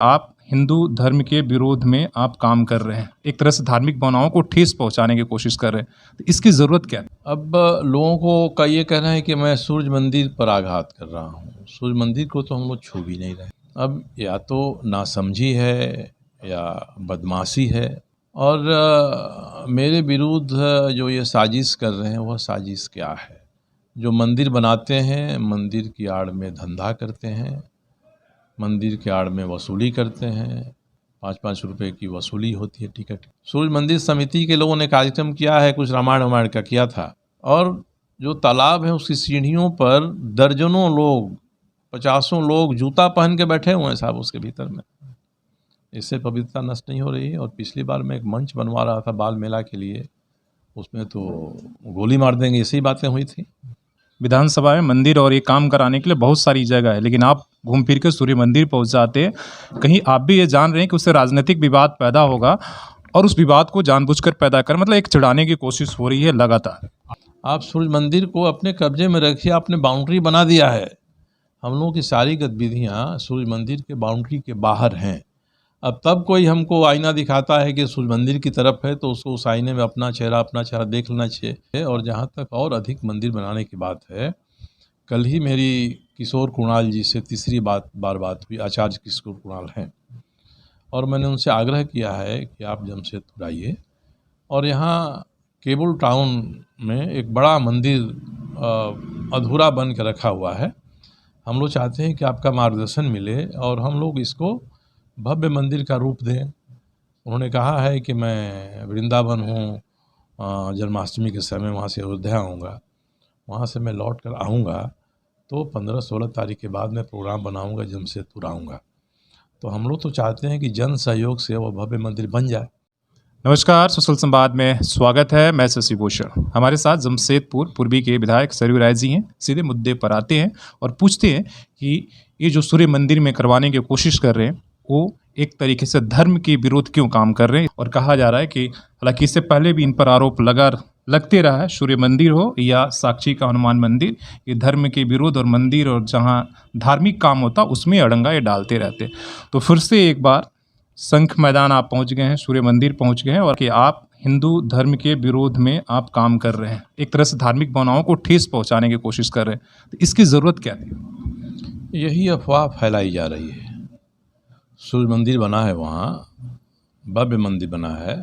आप हिंदू धर्म के विरोध में आप काम कर रहे हैं, एक तरह से धार्मिक भावनाओं को ठेस पहुंचाने की कोशिश कर रहे हैं, तो इसकी ज़रूरत क्या है? अब लोगों को का ये कहना है कि मैं सूर्य मंदिर पर आघात कर रहा हूँ। सूर्य मंदिर को तो हम लोग छू भी नहीं रहे। अब या तो नासमझी है या बदमाशी है और मेरे विरुद्ध जो ये साजिश कर रहे हैं वह साजिश क्या है? जो मंदिर बनाते हैं, मंदिर की आड़ में धंधा करते हैं, मंदिर के आड़ में वसूली करते हैं, 5-5 रुपए की वसूली होती है टिकट। सूर्य मंदिर समिति के लोगों ने कार्यक्रम किया है, कुछ रामायण का किया था, और जो तालाब है उसकी सीढ़ियों पर दर्जनों लोग, 50 लोग जूता पहन के बैठे हुए हैं साहब उसके भीतर में। इससे पवित्रता नष्ट नहीं हो रही है। और पिछली बार मैं एक मंच बनवा रहा था बाल मेला के लिए, उसमें तो गोली मार देंगे ऐसी बातें हुई थी। विधानसभा में मंदिर और ये काम कराने के लिए बहुत सारी जगह है, लेकिन आप घूम फिर के सूर्य मंदिर पहुंच जाते हैं। कहीं आप भी ये जान रहे हैं कि उससे राजनीतिक विवाद पैदा होगा और उस विवाद को जानबूझकर पैदा कर मतलब एक चिढ़ाने की कोशिश हो रही है लगातार। आप सूर्य मंदिर को अपने कब्जे में रखिए, आपने बाउंड्री बना दिया है। हम लोगों की सारी गतिविधियाँ सूर्य मंदिर के बाउंड्री के बाहर हैं। अब तब कोई हमको आईना दिखाता है कि सूर्य मंदिर की तरफ है तो उसको उस आईने में अपना चेहरा देख लेना चाहिए। और जहाँ तक और अधिक मंदिर बनाने की बात है, कल ही मेरी किशोर कुणाल जी से तीसरी बार बात हुई। आचार्य किशोर कुणाल हैं, और मैंने उनसे आग्रह किया है कि आप जमशेदपुर आइए और यहाँ केबल टाउन में एक बड़ा मंदिर अधूरा बन के रखा हुआ है। हम लोग चाहते हैं कि आपका मार्गदर्शन मिले और हम लोग इसको भव्य मंदिर का रूप दें। उन्होंने कहा है कि मैं वृंदावन हूँ, जन्माष्टमी के समय वहाँ से अयोध्या आऊँगा, वहाँ से मैं लौट कर आऊँगा तो 15-16 तारीख के बाद मैं प्रोग्राम बनाऊँगा, जमशेदपुर आऊँगा। तो हम लोग तो चाहते हैं कि जन सहयोग से वो भव्य मंदिर बन जाए। नमस्कार, सुशल संवाद में स्वागत है। मैं शशि भूषण। हमारे साथ जमशेदपुर पूर्वी के विधायक सरयू राय जी हैं। सीधे मुद्दे पर आते हैं और पूछते हैं कि ये जो सूर्य मंदिर में करवाने की कोशिश कर रहे हैं वो एक तरीके से धर्म के विरोध क्यों काम कर रहे हैं। और कहा जा रहा है कि हालांकि इससे पहले भी इन पर आरोप लगते रहा है, सूर्य मंदिर हो या साक्षी का हनुमान मंदिर, ये धर्म के विरोध और मंदिर और जहाँ धार्मिक काम होता उसमें अड़ंगा ये डालते रहते। तो फिर से एक बार शंख मैदान आप पहुंच गए हैं, सूर्य मंदिर पहुंच गए हैं और कि आप हिंदू धर्म के विरोध में आप काम कर रहे हैं, एक तरह से धार्मिक भावनाओं को ठेस पहुंचाने की कोशिश कर रहे हैं, तो इसकी ज़रूरत क्या थी? यही अफवाह फैलाई जा रही है। सूर्य मंदिर बना है, वहाँ भव्य मंदिर बना है,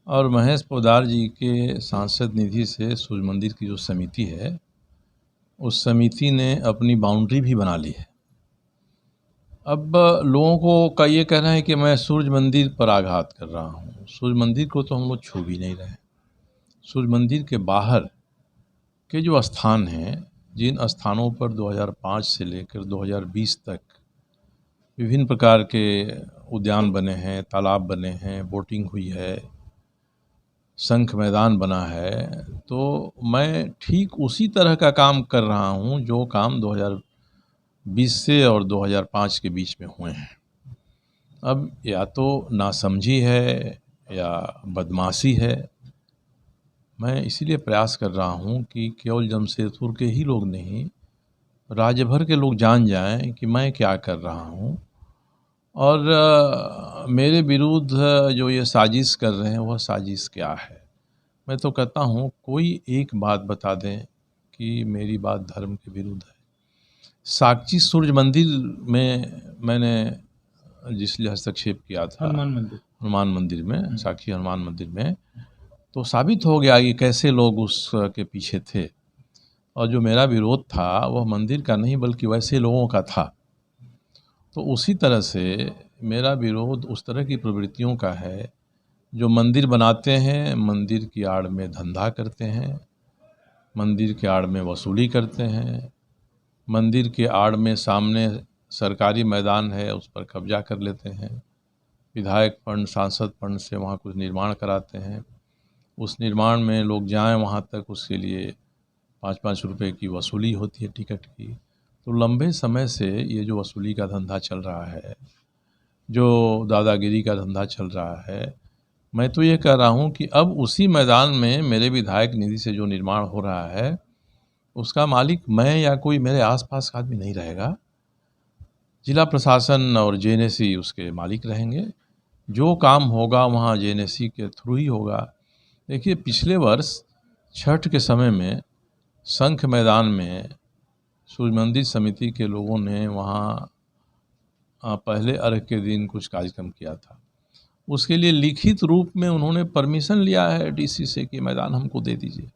और महेश पोद्दार जी के सांसद निधि से सूर्य मंदिर की जो समिति है उस समिति ने अपनी बाउंड्री भी बना ली है। अब लोगों को का ये कहना है कि मैं सूर्य मंदिर पर आघात कर रहा हूँ। सूर्य मंदिर को तो हम लोग छू भी नहीं रहे। सूर्य मंदिर के बाहर के जो स्थान हैं, जिन स्थानों पर 2005 से लेकर 2020 तक विभिन्न प्रकार के उद्यान बने हैं, तालाब बने हैं, बोटिंग हुई है, शंख मैदान बना है, तो मैं ठीक उसी तरह का काम कर रहा हूँ जो काम 2020 से और 2005 के बीच में हुए हैं। अब या तो नासमझी है या बदमाशी है। मैं इसीलिए प्रयास कर रहा हूँ कि केवल जमशेदपुर के ही लोग नहीं, राज्य भर के लोग जान जाएं कि मैं क्या कर रहा हूँ। और मेरे विरुद्ध जो ये साजिश कर रहे हैं वह साजिश क्या है। मैं तो कहता हूँ कोई एक बात बता दें कि मेरी बात धर्म के विरुद्ध है। साक्षी सूर्य मंदिर में मैंने जिसलिए हस्तक्षेप किया था, हनुमान मंदिर में, साक्षी हनुमान मंदिर में, तो साबित हो गया कि कैसे लोग उसके पीछे थे। और जो मेरा विरोध था वह मंदिर का नहीं बल्कि वैसे लोगों का था। तो उसी तरह से मेरा विरोध उस तरह की प्रवृत्तियों का है जो मंदिर बनाते हैं, मंदिर की आड़ में धंधा करते हैं, मंदिर के आड़ में वसूली करते हैं, मंदिर के आड़ में सामने सरकारी मैदान है उस पर कब्जा कर लेते हैं, विधायक फंड, सांसद फंड से वहाँ कुछ निर्माण कराते हैं, उस निर्माण में लोग जाएं वहाँ तक उसके लिए 5-5 रुपए की वसूली होती है टिकट की। तो लंबे समय से ये जो वसूली का धंधा चल रहा है, जो दादागिरी का धंधा चल रहा है, मैं तो ये कह रहा हूँ कि अब उसी मैदान में मेरे विधायक निधि से जो निर्माण हो रहा है उसका मालिक मैं या कोई मेरे आसपास का आदमी नहीं रहेगा। जिला प्रशासन और जेएनएसी उसके मालिक रहेंगे। जो काम होगा वहाँ जेएनएसी के थ्रू ही होगा। देखिए, पिछले वर्ष छठ के समय में शंख मैदान में सूर्य मंदिर समिति के लोगों ने वहाँ पहले अर्घ के दिन कुछ कार्यक्रम किया था। उसके लिए लिखित रूप में उन्होंने परमिशन लिया है डीसी से कि मैदान हमको दे दीजिए।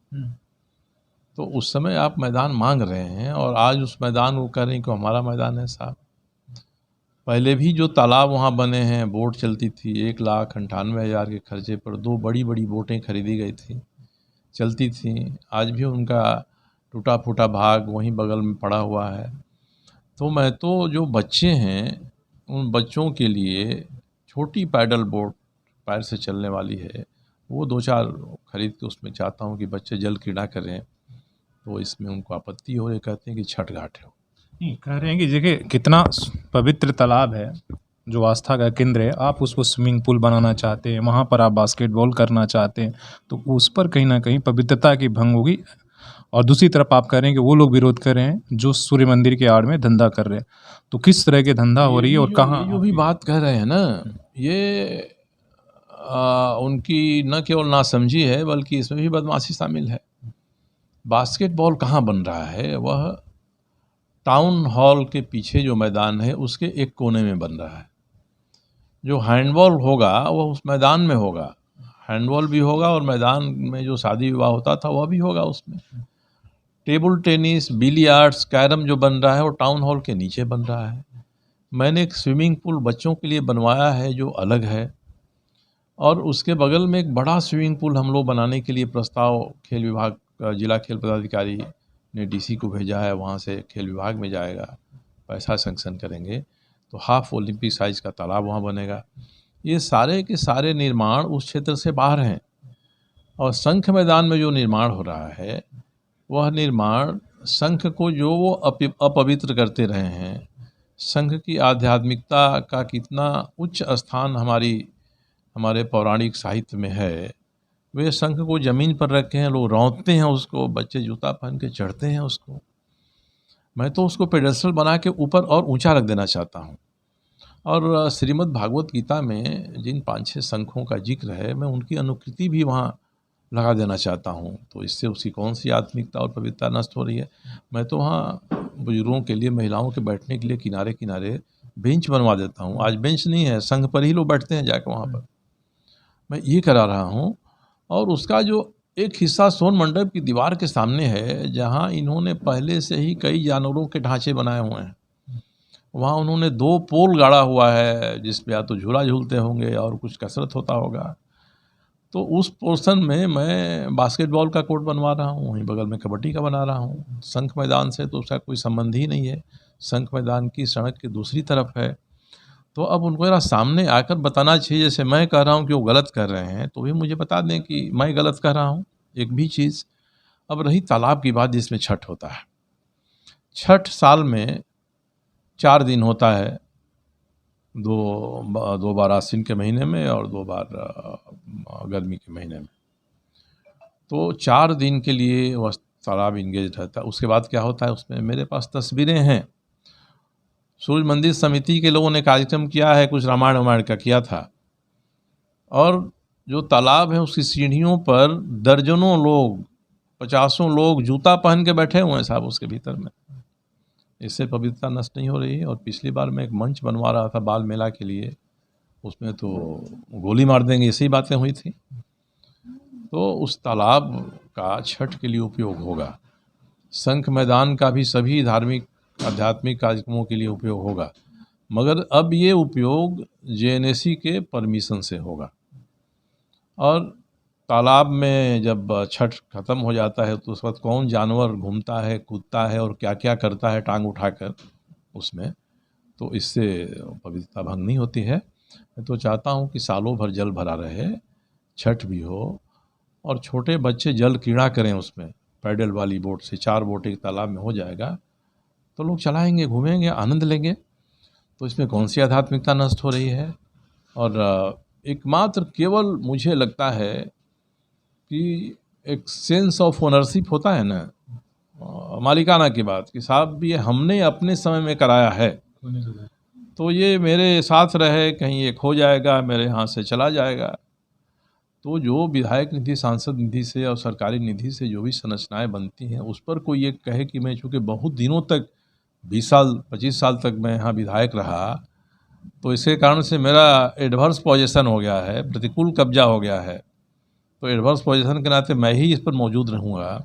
तो उस समय आप मैदान मांग रहे हैं और आज उस मैदान को कह रहे हैं कि हमारा मैदान है साहब। पहले भी जो तालाब वहाँ बने हैं, बोट चलती थी, 1,98,000 के खर्चे पर 2 बड़ी बड़ी बोटें खरीदी गई थी, चलती थी। आज भी उनका टूटा फूटा भाग वहीं बगल में पड़ा हुआ है। तो मैं तो जो बच्चे हैं उन बच्चों के लिए छोटी पैडल बोट पैर से चलने वाली है, वो 2-4 खरीद के उसमें चाहता हूँ कि बच्चे जल क्रीड़ा करें। तो इसमें उनको आपत्ति हो रही, कहते हैं कि छठ घाट है। नहीं, कह रहे हैं कि देखिए कितना पवित्र तालाब है, जो आस्था का केंद्र है, आप उसको स्विमिंग पूल बनाना चाहते हैं, वहाँ पर आप बास्केटबॉल करना चाहते हैं, तो उस पर कहीं ना कहीं पवित्रता की भंग होगी। और दूसरी तरफ आप कह रहे हैं कि वो लोग विरोध कर रहे हैं जो सूर्य मंदिर के आड़ में धंधा कर रहे हैं। तो किस तरह के धंधा हो रही है और कहाँ? ये जो भी बात कह रहे हैं ना, ये उनकी न केवल नासमझी है बल्कि इसमें भी बदमाशी शामिल है। बास्केटबॉल कहाँ बन रहा है? वह टाउन हॉल के पीछे जो मैदान है उसके एक कोने में बन रहा है। जो हैंडबॉल होगा वह उस मैदान में होगा। हैंडबॉल भी होगा और मैदान में जो शादी विवाह होता था वह भी होगा उसमें। टेबल टेनिस, बिलियर्ड्स, कैरम जो बन रहा है वो टाउन हॉल के नीचे बन रहा है। मैंने एक स्विमिंग पूल बच्चों के लिए बनवाया है जो अलग है, और उसके बगल में एक बड़ा स्विमिंग पूल हम लोग बनाने के लिए प्रस्ताव खेल विभाग जिला खेल पदाधिकारी ने डीसी को भेजा है। वहाँ से खेल विभाग में जाएगा, पैसा सैंक्शन करेंगे तो हाफ ओलंपिक साइज का तालाब वहाँ बनेगा। ये सारे के सारे निर्माण उस क्षेत्र से बाहर हैं। और शंख मैदान में जो निर्माण हो रहा है वह निर्माण शंख को जो वो अपवित्र करते रहे हैं, शंख की आध्यात्मिकता का कितना उच्च स्थान हमारे पौराणिक साहित्य में है। वे शंख को ज़मीन पर रखे हैं, लोग रौंदते हैं उसको, बच्चे जूता पहन के चढ़ते हैं उसको। मैं तो उसको पेडेस्टल बना के ऊपर और ऊंचा रख देना चाहता हूँ। और श्रीमद् भागवत गीता में जिन 5-6 शंखों का जिक्र है, मैं उनकी अनुकृति भी वहाँ लगा देना चाहता हूँ। तो इससे उसकी कौन सी आत्मिकता और पवित्रता नष्ट हो रही है? मैं तो वहाँ बुजुर्गों के लिए, महिलाओं के बैठने के लिए किनारे किनारे बेंच बनवा देता हूँ। आज बेंच नहीं है, शंख पर ही लोग बैठते हैं जाकर वहाँ पर। मैं ये करा रहा हूँ। और उसका जो एक हिस्सा सोन मंडप की दीवार के सामने है, जहाँ इन्होंने पहले से ही कई जानवरों के ढांचे बनाए हुए हैं। वहाँ उन्होंने 2 पोल गाड़ा हुआ है जिस पे या तो झूला झूलते होंगे और कुछ कसरत होता होगा। तो उस पोर्शन में मैं बास्केटबॉल का कोर्ट बनवा रहा हूँ, वहीं बगल में कबड्डी का बना रहा हूँ। शंख मैदान से तो उसका कोई संबंध ही नहीं है, शंख मैदान की सड़क की दूसरी तरफ है। तो अब उनको ज़रा सामने आकर बताना चाहिए। जैसे मैं कह रहा हूँ कि वो गलत कर रहे हैं, तो भी मुझे बता दें कि मैं गलत कह रहा हूँ, एक भी चीज़। अब रही तालाब की बात जिसमें छठ होता है। छठ साल में 4 दिन होता है, 2 बार आश्विन के महीने में और 2 बार गर्मी के महीने में। तो 4 दिन के लिए वह तालाब इंगेज रहता है। उसके बाद क्या होता है, उसमें मेरे पास तस्वीरें हैं। सूर्य मंदिर समिति के लोगों ने कार्यक्रम किया है, कुछ रामायण का किया था। और जो तालाब है उसकी सीढ़ियों पर दर्जनों लोग, 50 लोग जूता पहन के बैठे हुए हैं साहब उसके भीतर में। इससे पवित्रता नष्ट नहीं हो रही है। और पिछली बार मैं एक मंच बनवा रहा था बाल मेला के लिए, उसमें तो गोली मार देंगे ऐसी बातें हुई थी। तो उस तालाब का छठ के लिए उपयोग होगा। शंख मैदान का भी सभी धार्मिक आध्यात्मिक कार्यक्रमों के लिए उपयोग होगा, मगर अब ये उपयोग जेएनएसी के परमिशन से होगा। और तालाब में जब छठ ख़त्म हो जाता है तो उस वक्त कौन जानवर घूमता है, कूदता है और क्या क्या करता है टांग उठाकर उसमें, तो इससे पवित्रता भंग नहीं होती है। मैं तो चाहता हूँ कि सालों भर जल भरा रहे, छठ भी हो और छोटे बच्चे जल क्रीड़ा करें उसमें। पैडल वाली बोट से 4 बोट एक तालाब में हो जाएगा तो लोग चलाएंगे, घूमेंगे, आनंद लेंगे। तो इसमें कौन सी आध्यात्मिकता नष्ट हो रही है? और एकमात्र केवल मुझे लगता है कि एक सेंस ऑफ ओनरशिप होता है ना, मालिकाना की बात कि साहब ये हमने अपने समय में कराया है तो ये मेरे साथ रहे, कहीं ये खो जाएगा, मेरे यहाँ से चला जाएगा। तो जो विधायक निधि, सांसद निधि से और सरकारी निधि से जो भी संरचनाएँ बनती हैं, उस पर कोई ये कहे कि मैं चूँकि बहुत दिनों तक 20 साल 25 साल तक मैं यहाँ विधायक रहा, तो इसके कारण से मेरा एडवर्स पोजीशन हो गया है, प्रतिकूल कब्जा हो गया है, तो एडवर्स पोजीशन के नाते मैं ही इस पर मौजूद रहूँगा।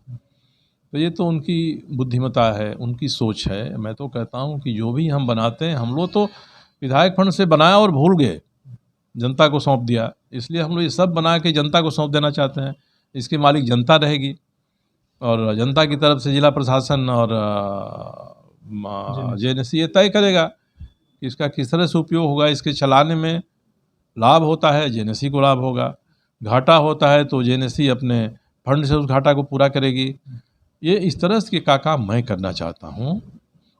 तो ये तो उनकी बुद्धिमत्ता है, उनकी सोच है। मैं तो कहता हूँ कि जो भी हम बनाते हैं, हम लोग तो विधायक फंड से बनाया और भूल गए, जनता को सौंप दिया। इसलिए हम लोग ये सब बना के जनता को सौंप देना चाहते हैं। इसकी मालिक जनता रहेगी और जनता की तरफ से जिला प्रशासन और जेएनएससी ये तय करेगा कि इसका किस तरह से उपयोग होगा। इसके चलाने में लाभ होता है, जेएनएससी को लाभ होगा, घाटा होता है तो जेएनएससी अपने फंड से उस घाटा को पूरा करेगी। ये इस तरह के का काम मैं करना चाहता हूँ।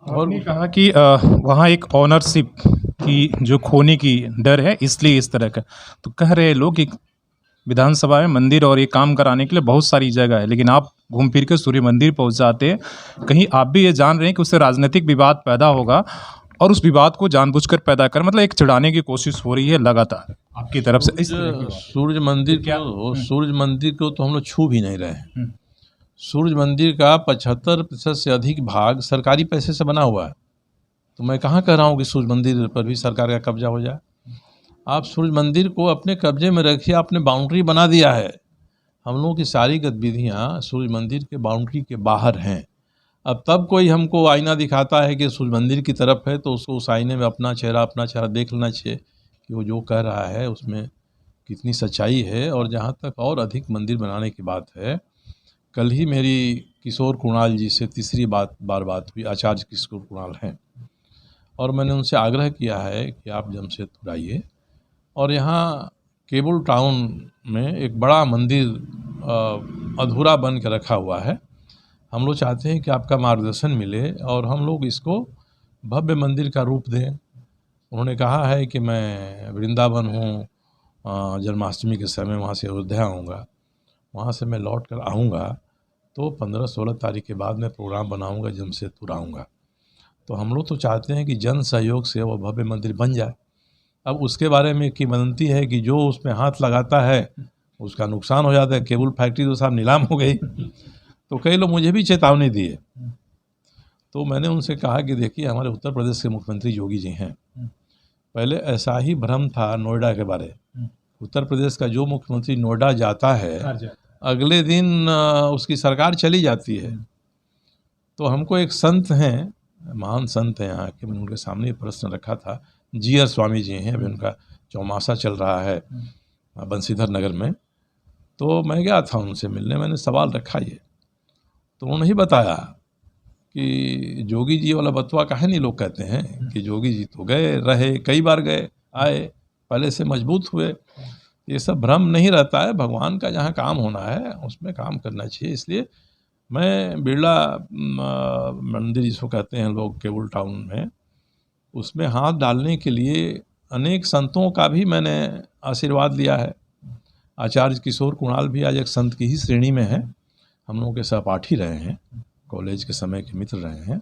और आपने कहा कि वहाँ एक ओनरशिप की जो खोने की डर है, इसलिए इस तरह का। तो कह रहे हैं लोग कि विधानसभा में मंदिर और ये काम कराने के लिए बहुत सारी जगह है, लेकिन आप घूम फिर के सूर्य मंदिर पहुंच जाते हैं। कहीं आप भी ये जान रहे हैं कि उससे राजनीतिक विवाद पैदा होगा और उस विवाद को जानबूझकर पैदा कर, मतलब एक चिढ़ाने की कोशिश हो रही है लगातार आपकी तरफ से इस तरह की बात। सूर्य मंदिर को तो हम लोग छू भी नहीं रहे हैं। सूर्य मंदिर का 75% से अधिक भाग सरकारी पैसे से बना हुआ है। तो मैं कहाँ कह रहा हूँ कि सूर्य मंदिर पर भी सरकार का कब्जा हो जाए। आप सूर्य मंदिर को अपने कब्जे में रखिए, आपने बाउंड्री बना दिया है। हम लोगों की सारी गतिविधियाँ सूर्य मंदिर के बाउंड्री के बाहर हैं। अब तब कोई हमको आईना दिखाता है कि सूर्य मंदिर की तरफ है, तो उसको उस आईने में अपना चेहरा देख लेना चाहिए कि वो जो कह रहा है उसमें कितनी सच्चाई है। और जहाँ तक और अधिक मंदिर बनाने की बात है, कल ही मेरी किशोर कुणाल जी से तीसरी बात हुई। आचार्य किशोर कुणाल हैं और मैंने उनसे आग्रह किया है कि आप जमशेदपुर आइए और यहाँ केबल टाउन में एक बड़ा मंदिर अधूरा बन के रखा हुआ है। हम लोग चाहते हैं कि आपका मार्गदर्शन मिले और हम लोग इसको भव्य मंदिर का रूप दें। उन्होंने कहा है कि मैं वृंदावन हूँ, जन्माष्टमी के समय वहाँ से अयोध्या आऊँगा, वहाँ से मैं लौट कर आऊँगा तो 15-16 तारीख के बाद मैं प्रोग्राम बनाऊँगा, जमशेदपुर आऊँगा। तो हम लोग तो चाहते हैं कि जन सहयोग से वो भव्य मंदिर बन जाए। अब उसके बारे में किंवदंती है कि जो उसमें हाथ लगाता है उसका नुकसान हो जाता है। केबल फैक्ट्री तो साहब नीलाम हो गई, तो कई लोग मुझे भी चेतावनी दिए। तो मैंने उनसे कहा कि देखिए, हमारे उत्तर प्रदेश के मुख्यमंत्री योगी जी हैं। पहले ऐसा ही भ्रम था नोएडा के बारे। उत्तर प्रदेश का जो मुख्यमंत्री नोएडा जाता है, अगले दिन उसकी सरकार चली जाती है। तो हमको एक संत हैं, महान संत हैं यहाँ के, मैंने उनके सामने प्रश्न रखा था। जीआर स्वामी जी हैं, अभी उनका चौमासा चल रहा है बंसीधर नगर में। तो मैं गया था उनसे मिलने, मैंने सवाल रखा ये, तो उन्होंने ही बताया कि जोगी जी वाला बतवा काहे नहीं लोग कहते हैं कि जोगी जी तो गए रहे, कई बार गए आए, पहले से मजबूत हुए। ये सब भ्रम नहीं रहता है। भगवान का जहाँ काम होना है उसमें काम करना चाहिए। इसलिए मैं बिरला मंदिर जिसको कहते हैं लोग केबल टाउन में, उसमें हाथ डालने के लिए अनेक संतों का भी मैंने आशीर्वाद लिया है। आचार्य किशोर कुणाल भी आज एक संत की ही श्रेणी में है। हम लोगों के सहपाठी रहे हैं, कॉलेज के समय के मित्र रहे हैं,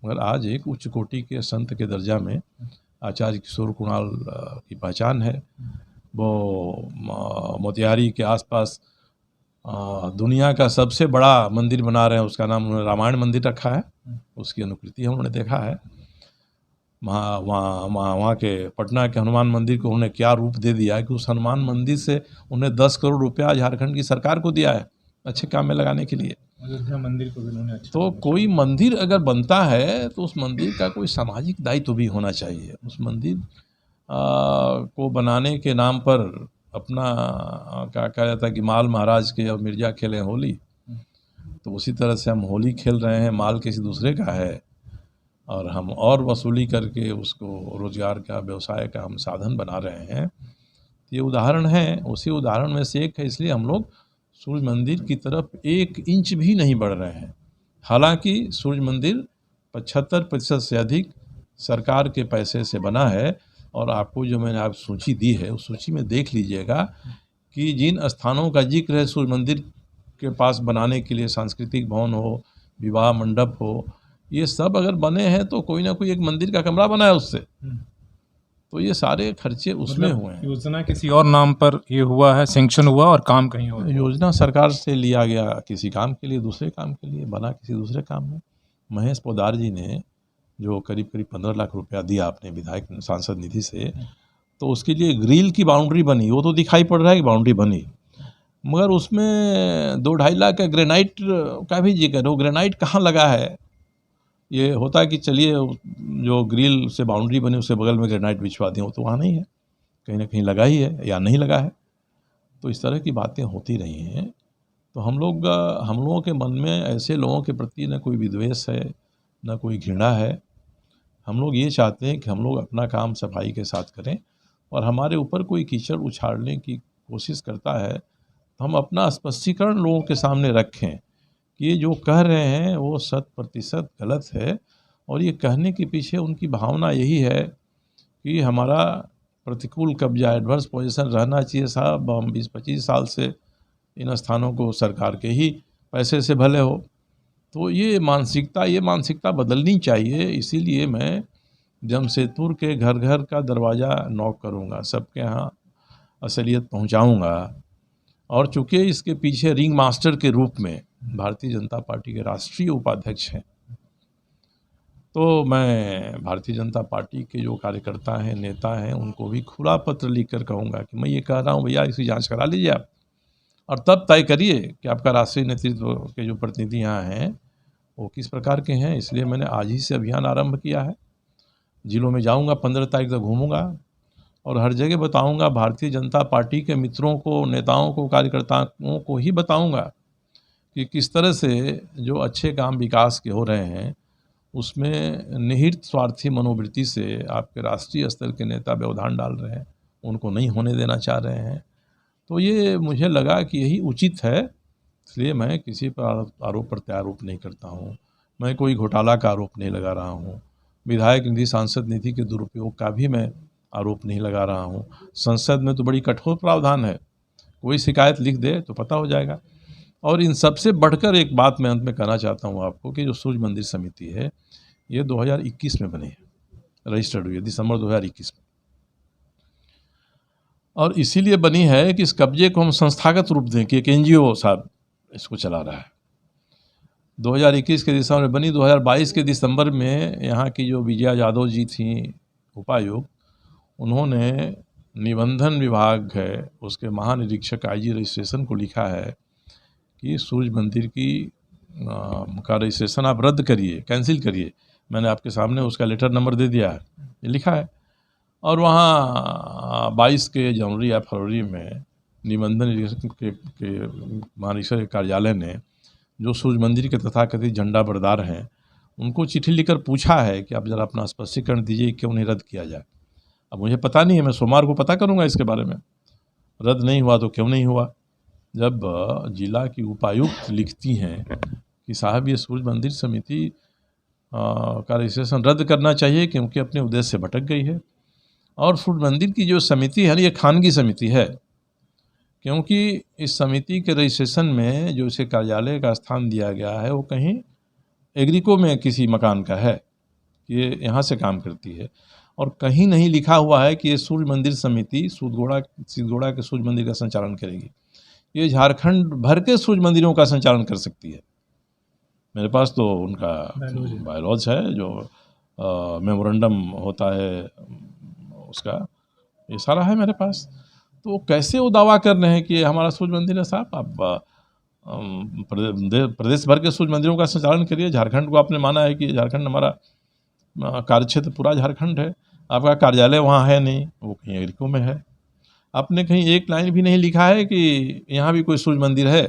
मगर आज एक उच्च कोटि के संत के दर्जा में आचार्य किशोर कुणाल की पहचान है। वो मोतिहारी के आसपास दुनिया का सबसे बड़ा मंदिर बना रहे हैं, उसका नाम उन्होंने रामायण मंदिर रखा है। उसकी अनुकृति उन्होंने देखा है। वहाँ के पटना के हनुमान मंदिर को उन्होंने क्या रूप दे दिया कि उस हनुमान मंदिर से उन्हें 10 करोड़ रुपया झारखंड की सरकार को दिया है अच्छे काम में लगाने के लिए। अयोध्या मंदिर को भी उन्होंने अच्छा। तो कोई मंदिर अगर बनता है तो उस मंदिर का कोई सामाजिक दायित्व भी होना चाहिए। उस मंदिर को बनाने के नाम पर अपना क्या कहा जाता है कि माल महाराज के और मिर्जा खेले होली, तो उसी तरह से हम होली खेल रहे हैं, माल किसी दूसरे का है और हम और वसूली करके उसको रोजगार का, व्यवसाय का हम साधन बना रहे हैं। ये उदाहरण है, उसी उदाहरण में से एक है। इसलिए हम लोग सूर्य मंदिर की तरफ 1 इंच भी नहीं बढ़ रहे हैं। हालांकि सूर्य मंदिर 75% से अधिक सरकार के पैसे से बना है। और आपको जो मैंने आप सूची दी है, उस सूची में देख लीजिएगा कि जिन स्थानों का जिक्र है सूर्य मंदिर के पास बनाने के लिए, सांस्कृतिक भवन हो, विवाह मंडप हो, ये सब अगर बने हैं तो कोई ना कोई एक मंदिर का कमरा बना है उससे। तो ये सारे खर्चे उसमें हुए हैं। योजना किसी और नाम पर ये हुआ है, सैंक्शन हुआ और काम कहीं और। योजना सरकार से लिया गया किसी काम के लिए, दूसरे काम के लिए, बना किसी दूसरे काम में। महेश पोद्दार जी ने जो करीब करीब 15 लाख रुपया दिया अपने विधायक सांसद निधि से, तो उसके लिए ग्रिल की बाउंड्री बनी, वो तो दिखाई पड़ रहा है कि बाउंड्री बनी, मगर उसमें 2-2.5 लाख का ग्रेनाइट का भी जिक्र। वो ग्रेनाइट कहाँ लगा है? ये होता है कि चलिए जो ग्रिल से बाउंड्री बनी उसके बगल में ग्रेनाइट बिछवा दें, वो तो वहाँ नहीं है, कहीं ना कहीं लगा ही है या नहीं लगा है। तो इस तरह की बातें होती रही हैं। तो हम लोगों के मन में ऐसे लोगों के प्रति न कोई विद्वेष है, न कोई घृणा है। हम लोग ये चाहते हैं कि हम लोग अपना काम सफाई के साथ करें, और हमारे ऊपर कोई कीचड़ उछालने की कोशिश करता है तो हम अपना स्पष्टीकरण लोगों के सामने रखें कि ये जो कह रहे हैं वो 100% गलत है, और ये कहने के पीछे उनकी भावना यही है कि हमारा प्रतिकूल कब्जा, एडवर्स पोजीशन रहना चाहिए साहब, हम 20-25 साल से इन स्थानों को सरकार के ही पैसे से भले हो। तो ये मानसिकता बदलनी चाहिए। इसीलिए मैं जमशेदपुर के घर घर का दरवाज़ा नॉक करूँगा, सबके यहाँ असलियत पहुँचाऊँगा। और चूँकि इसके पीछे रिंग मास्टर के रूप में भारतीय जनता पार्टी के राष्ट्रीय उपाध्यक्ष हैं, तो मैं भारतीय जनता पार्टी के जो कार्यकर्ता हैं, नेता हैं, उनको भी खुला पत्र लिखकर कहूँगा कि मैं ये कह रहा हूँ भैया, इसकी जांच करा लीजिए आप, और तब तय करिए कि आपका राष्ट्रीय नेतृत्व के जो प्रतिनिधि यहाँ हैं वो किस प्रकार के हैं। इसलिए मैंने आज ही से अभियान आरंभ किया है। जिलों में जाऊँगा, 15 तारीख तक घूमूँगा और हर जगह बताऊँगा, भारतीय जनता पार्टी के मित्रों को, नेताओं को, कार्यकर्ताओं को ही बताऊँगा कि किस तरह से जो अच्छे काम विकास के हो रहे हैं उसमें निहित स्वार्थी मनोवृत्ति से आपके राष्ट्रीय स्तर के नेता व्यवधान डाल रहे हैं, उनको नहीं होने देना चाह रहे हैं। तो ये मुझे लगा कि यही उचित है, इसलिए मैं किसी पर आरोप प्रत्यारोप नहीं करता हूँ। मैं कोई घोटाला का आरोप नहीं लगा रहा हूँ, विधायक निधि, सांसद निधि के दुरुपयोग का भी मैं आरोप नहीं लगा रहा हूँ। संसद में तो बड़ी कठोर प्रावधान है, कोई शिकायत लिख दे तो पता हो जाएगा। और इन सबसे बढ़कर एक बात मैं अंत में कहना चाहता हूँ आपको कि जो सूर्य मंदिर समिति है ये 2021 में बनी है, रजिस्टर्ड हुई है दिसंबर 2021 में, और इसीलिए बनी है कि इस कब्जे को हम संस्थागत रूप दें कि एक NGO साहब इसको चला रहा है। 2021 के दिसंबर में बनी। 2022 के दिसंबर में यहाँ की जो विजया यादव जी थी उपायुक्त, उन्होंने निबंधन विभाग है उसके महानिरीक्षक IG रजिस्ट्रेशन को लिखा है कि सूर्य मंदिर की का रजिस्ट्रेशन आप रद्द करिए, कैंसिल करिए। मैंने आपके सामने उसका लेटर नंबर दे दिया है, ये लिखा है। और वहाँ 22 के जनवरी या फरवरी में निबंधन निरीक्षक के महानिरीक्षक के कार्यालय ने जो सूर्य मंदिर के तथाकथित झंडा बरदार हैं उनको चिट्ठी लिखकर पूछा है कि आप ज़रा अपना स्पष्टीकरण दीजिए क्यों नहीं रद्द किया जाए। अब मुझे पता नहीं है, मैं सोमवार को पता करूँगा इसके बारे में, रद्द नहीं हुआ तो क्यों नहीं हुआ। जब जिला की उपायुक्त लिखती हैं कि साहब ये सूर्य मंदिर समिति का रजिस्ट्रेशन रद्द करना चाहिए क्योंकि अपने उद्देश्य से भटक गई है, और सूर्य मंदिर की जो समिति है ये खानगी समिति है, क्योंकि इस समिति के रजिस्ट्रेशन में जो इसे कार्यालय का स्थान दिया गया है वो कहीं एग्रीको में किसी मकान का है, ये यहाँ से काम करती है, और कहीं नहीं लिखा हुआ है कि ये सूर्य मंदिर समिति सिद्धगोड़ा के सूर्य मंदिर का संचालन करेगी। ये झारखंड भर के सूर्य मंदिरों का संचालन कर सकती है। मेरे पास तो उनका बायलॉज है, जो मेमोरेंडम होता है उसका, ये सारा है मेरे पास। तो कैसे वो दावा कर रहे हैं कि हमारा सूर्य मंदिर है? साहब आप प्रदेश भर के सूर्य मंदिरों का संचालन करिए। झारखंड को आपने माना है कि झारखंड हमारा कार्यक्षेत्र पूरा झारखंड है, आपका कार्यालय वहाँ है नहीं, वो कहीं एग्रीको में है। आपने कहीं एक लाइन भी नहीं लिखा है कि यहाँ भी कोई सूर्य मंदिर है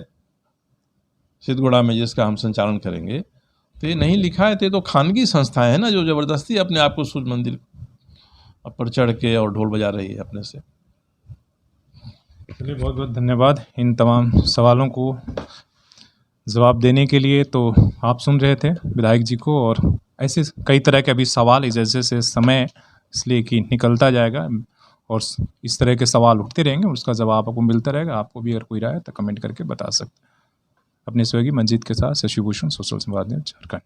सिद्धगोड़ा में जिसका हम संचालन करेंगे, तो ये नहीं लिखा है। तो खानगी संस्थाएं हैं ना जो ज़बरदस्ती अपने आप को सूर्य मंदिर पर चढ़ के और ढोल बजा रही है अपने से। चलिए, बहुत बहुत धन्यवाद इन तमाम सवालों को जवाब देने के लिए। तो आप सुन रहे थे विधायक जी को, और ऐसे कई तरह के अभी सवाल जैसे से समय इसलिए कि निकलता जाएगा और इस तरह के सवाल उठते रहेंगे, उसका जवाब आपको मिलता रहेगा। आपको भी अगर कोई राय है तो कमेंट करके बता सकते हैं। अपने सहयोगी मंजीत के साथ शशि भूषण, सोशल संवाद न्यूज़, झारखंड।